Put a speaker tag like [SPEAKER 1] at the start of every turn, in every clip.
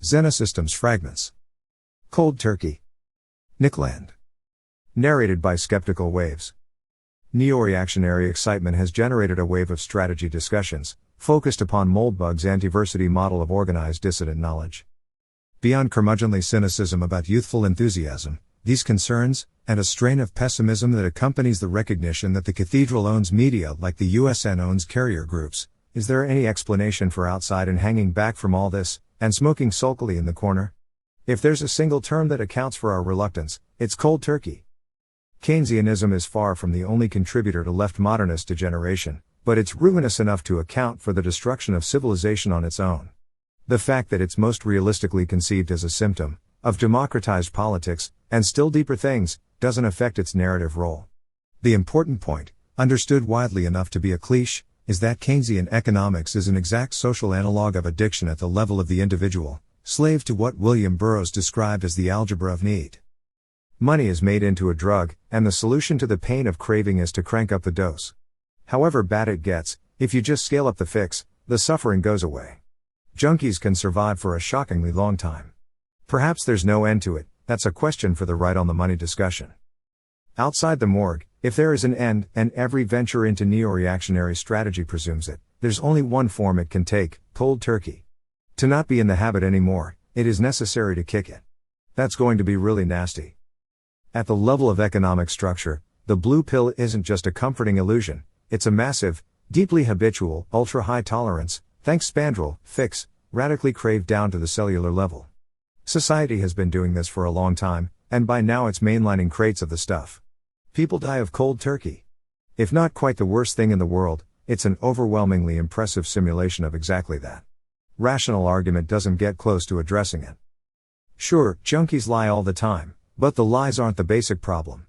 [SPEAKER 1] Xenosystems Fragments. Cold Turkey. Nickland. Narrated by Skeptical Waves. Neo-reactionary excitement has generated a wave of strategy discussions, focused upon Moldbug's antiversity model of organized dissident knowledge. Beyond curmudgeonly cynicism about youthful enthusiasm, these concerns, and a strain of pessimism that accompanies the recognition that the cathedral owns media like the USN owns carrier groups, is there any explanation for outside and hanging back from all this, and smoking sulkily in the corner? If there's a single term that accounts for our reluctance, it's cold turkey. Keynesianism is far from the only contributor to left modernist degeneration, but it's ruinous enough to account for the destruction of civilization on its own. The fact that it's most realistically conceived as a symptom of democratized politics, and still deeper things, doesn't affect its narrative role. The important point, understood widely enough to be a cliché, is that Keynesian economics is an exact social analog of addiction at the level of the individual, slave to what William Burroughs described as the algebra of need. Money is made into a drug, and the solution to the pain of craving is to crank up the dose. However bad it gets, if you just scale up the fix, the suffering goes away. Junkies can survive for a shockingly long time. Perhaps there's no end to it, that's a question for the right on the money discussion. Outside the morgue, if there is an end, and every venture into neo-reactionary strategy presumes it, there's only one form it can take: cold turkey. To not be in the habit anymore, it is necessary to kick it. That's going to be really nasty. At the level of economic structure, the blue pill isn't just a comforting illusion, it's a massive, deeply habitual, ultra-high tolerance, thanks spandrel, fix, radically craved down to the cellular level. Society has been doing this for a long time, and by now it's mainlining crates of the stuff. People die of cold turkey. If not quite the worst thing in the world, it's an overwhelmingly impressive simulation of exactly that. Rational argument doesn't get close to addressing it. Sure, junkies lie all the time, but the lies aren't the basic problem.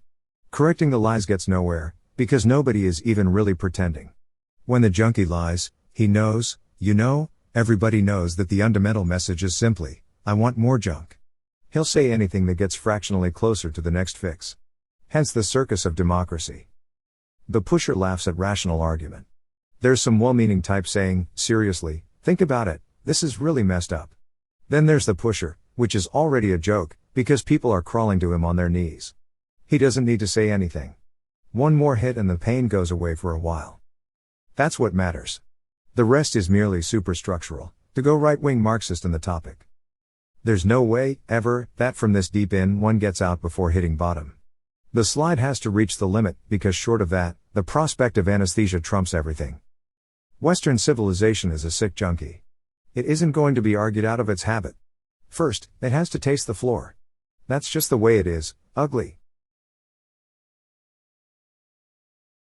[SPEAKER 1] Correcting the lies gets nowhere, because nobody is even really pretending. When the junkie lies, he knows, everybody knows that the fundamental message is simply, I want more junk. He'll say anything that gets fractionally closer to the next fix. Hence the circus of democracy. The pusher laughs at rational argument. There's some well-meaning type saying, seriously, think about it, this is really messed up. Then there's the pusher, which is already a joke, because people are crawling to him on their knees. He doesn't need to say anything. One more hit and the pain goes away for a while. That's what matters. The rest is merely superstructural, to go right-wing Marxist in the topic. There's no way, ever, that from this deep in one gets out before hitting bottom. The slide has to reach the limit, because short of that, the prospect of anesthesia trumps everything. Western civilization is a sick junkie. It isn't going to be argued out of its habit. First, it has to taste the floor. That's just the way it is, ugly.